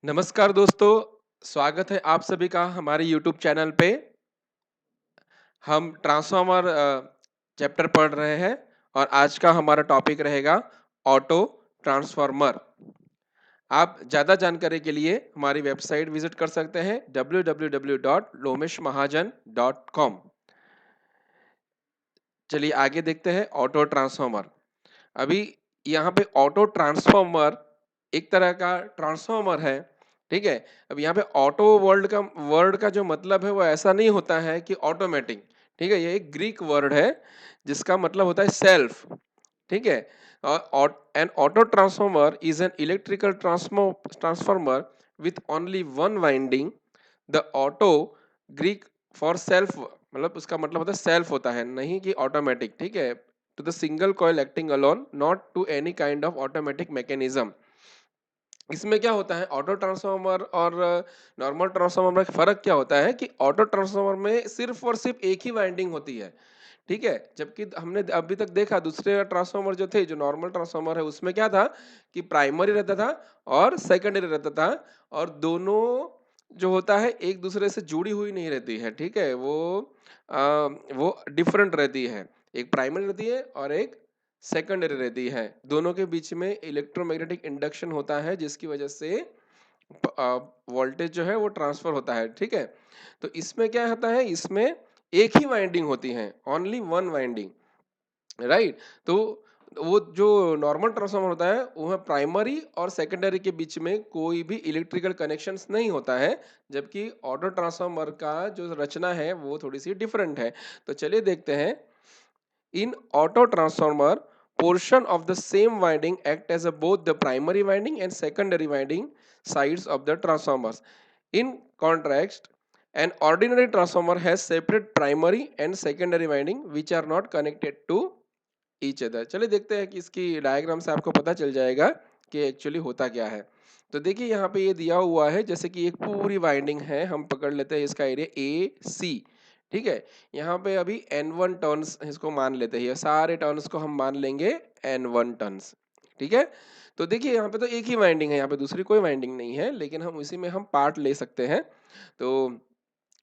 नमस्कार दोस्तों, स्वागत है आप सभी का हमारे YouTube चैनल पे। हम ट्रांसफार्मर चैप्टर पढ़ रहे हैं और आज का हमारा टॉपिक रहेगा ऑटो ट्रांसफार्मर। आप ज़्यादा जानकारी के लिए हमारी वेबसाइट विजिट कर सकते हैं www.lomeshmahajan.com। चलिए आगे देखते हैं ऑटो ट्रांसफार्मर। अभी यहाँ पे ऑटो ट्रांसफार्मर एक तरह का ट्रांसफार्मर है, ठीक है। अब यहाँ पे ऑटो वर्ड का जो मतलब है वो ऐसा नहीं होता है कि ऑटोमेटिक, ठीक है। ये एक ग्रीक वर्ड है जिसका मतलब होता है सेल्फ, ठीक है। और N auto transformer is an electrical transformer with only one winding. The auto Greek for self, मतलब उसका मतलब होता है सेल्फ होता है, नहीं कि ऑटोमेटिक, ठीक है। To the single coil acting alone, not to any kind of automatic mechanism. इसमें क्या होता है ऑटो ट्रांसफार्मर और नॉर्मल ट्रांसफार्मर में फर्क क्या होता है कि ऑटो ट्रांसफार्मर में सिर्फ और सिर्फ एक ही वाइंडिंग होती है, ठीक है। जबकि हमने अभी तक देखा दूसरे ट्रांसफार्मर जो थे, जो नॉर्मल ट्रांसफार्मर है, उसमें क्या था कि प्राइमरी रहता था और सेकेंडरी रहता था, और दोनों जो होता है एक दूसरे से जुड़ी हुई नहीं रहती है, ठीक है। वो डिफरेंट रहती है, एक प्राइमरी रहती है और एक सेकेंडरी रहती है। दोनों के बीच में इलेक्ट्रोमैग्नेटिक इंडक्शन होता है जिसकी वजह से वोल्टेज जो है वो ट्रांसफर होता है, ठीक है। तो इसमें क्या होता है, इसमें एक ही वाइंडिंग होती है, ओनली वन वाइंडिंग, राइट। तो वो जो नॉर्मल ट्रांसफार्मर होता है वो प्राइमरी और सेकेंडरी के बीच में कोई भी इलेक्ट्रिकल कनेक्शंस नहीं होता है, जबकि ऑटो ट्रांसफार्मर का जो रचना है वो थोड़ी सी डिफरेंट है। तो चलिए देखते हैं। In auto transformer, portion of the same winding act as both the primary winding and secondary winding sides of the transformers. In contrast, an ordinary transformer has separate primary and secondary winding which are not connected to each other. चलिए देखते हैं कि इसकी diagram से आपको पता चल जाएगा कि एक्चुअली होता क्या है। तो देखिए यहाँ पे ये दिया हुआ है, जैसे कि एक पूरी वाइंडिंग है, हम पकड़ लेते हैं इसका एरिया ए सी, ठीक है। यहाँ पे अभी N1 टर्न्स इसको मान लेते हैं, ये सारे टर्न्स को हम मान लेंगे N1 टर्न्स, ठीक है। तो देखिए यहाँ पे तो एक ही वाइंडिंग है, यहाँ पे दूसरी कोई वाइंडिंग नहीं है, लेकिन हम इसी में हम पार्ट ले सकते हैं। तो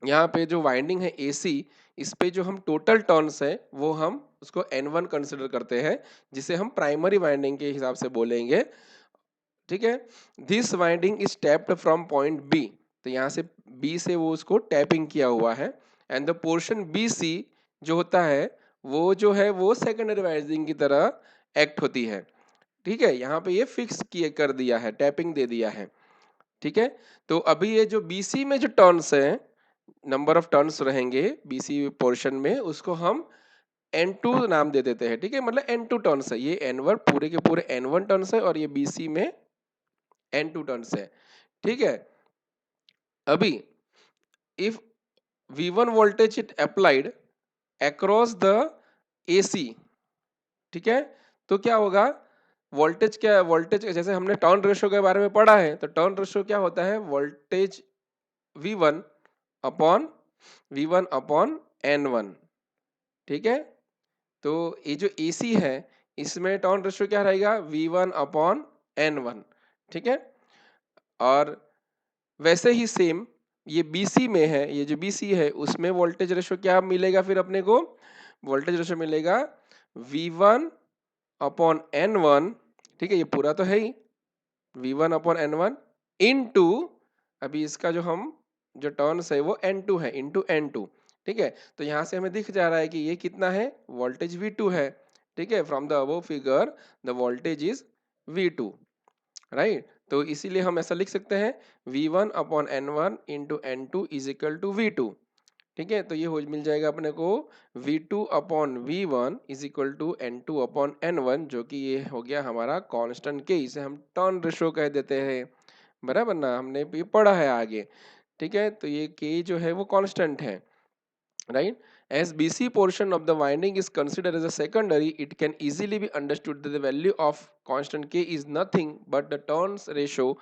यहाँ पे जो वाइंडिंग है AC, इस पे जो हम टोटल टर्न्स है वो हम उसको N1 कंसिडर करते हैं, जिसे हम प्राइमरी वाइंडिंग के हिसाब से बोलेंगे, ठीक है। This winding is tapped from point B, तो यहाँ से बी से वो उसको टैपिंग किया हुआ है। And the portion B C जो होता है वो जो है वो सेकेंडरी वाइंडिंग की तरह एक्ट होती है, ठीक है। यहाँ पे ये फिक्स किए कर दिया है, टैपिंग दे दिया है, ठीक है। तो अभी ये जो बीसी में जो टर्न्स है, नंबर ऑफ टर्न्स रहेंगे बीसी पोर्शन में, उसको हम N2 नाम दे देते हैं, ठीक है। मतलब N2 टर्न्स है, ये N1 पूरे के पूरे N1 टर्न्स है और ये BC में N2 टर्न्स है, ठीक है। अभी if V1 voltage is applied across the AC, ठीक है, तो क्या होगा, वोल्टेज क्या, वोल्टेज जैसे हमने टर्न रेशियो के बारे में पढ़ा है, तो टर्न रेशियो क्या होता है, वोल्टेज V1 अपॉन N1, ठीक है। तो ये जो AC है इसमें टर्न रेशियो क्या रहेगा, V1 अपॉन N1, ठीक है। और वैसे ही सेम ये BC में है, ये जो BC है उसमें वोल्टेज रेशियो क्या मिलेगा, फिर अपने को वोल्टेज रेशियो मिलेगा V1 अपॉन N1, ठीक है। ये पूरा तो है ही V1 अपॉन N1 इनटू, अभी इसका जो हम जो टर्न्स है वो N2 है, इनटू N2, ठीक है। तो यहाँ से हमें दिख जा रहा है कि ये कितना है, वोल्टेज V2 है, ठीक है। From the above figure the voltage is V2, right. तो इसीलिए हम ऐसा लिख सकते हैं V1 upon N1 into N2 is equal to V2, ठीक है। तो ये हो मिल जाएगा अपने को V2 upon V1 is equal to N2 upon N1, जो कि ये हो गया हमारा कांस्टेंट के, इसे हम टर्न रेशियो कह देते हैं, बराबर ना, हमने ये पढ़ा है आगे, ठीक है। तो ये के जो है वो कांस्टेंट है, right? As BC portion of the winding is considered as a secondary, it can easily be understood that the value of constant K is nothing but the turns ratio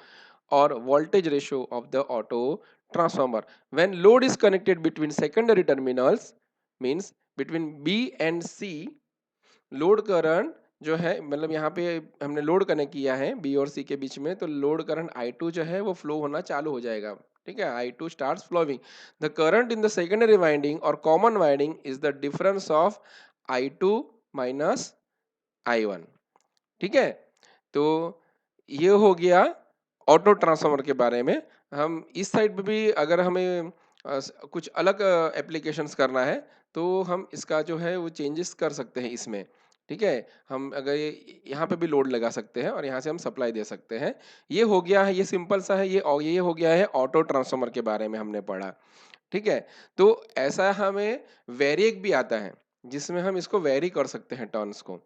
or voltage ratio of the auto transformer. When load is connected between secondary terminals, means between B and C, load current जो है मतलब यहाँ पे हमने load connect किया है B और सी के बीच में, तो लोड करंट I2 जो है वो फ्लो होना चालू हो जाएगा। ठीक है, I2 starts flowing. The current in the secondary winding और common winding is the difference of I2 minus I1। ठीक है, तो ये हो गया ऑटो ट्रांसफार्मर के बारे में। हम इस साइड पे भी अगर हमें कुछ अलग एप्लीकेशंस करना है तो हम इसका जो है वो चेंजेस कर सकते हैं इसमें। ठीक है, हम अगर ये यहाँ पे भी लोड लगा सकते हैं और यहाँ से हम सप्लाई दे सकते हैं। ये हो गया है, ये सिंपल सा है, ये हो गया है ऑटो ट्रांसफार्मर के बारे में हमने पढ़ा। ठीक है, तो ऐसा हमें वेरिएक भी आता है जिसमें हम इसको वेरी कर सकते हैं टर्न्स को।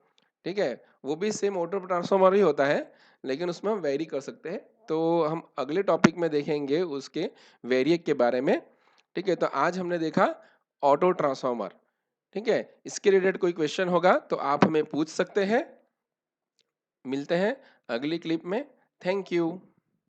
ठीक है, वो भी सेम ऑटो ट्रांसफार्मर ही होता है लेकिन उसमें हम वेरी कर सकते हैं। तो हम अगले टॉपिक में देखेंगे उसके वेरिएक के बारे में। ठीक है, तो आज हमने देखा ऑटो ट्रांसफार्मर। ठीक है, इसके रिलेटेड कोई क्वेश्चन होगा तो आप हमें पूछ सकते हैं। मिलते हैं अगली क्लिप में। Thank you.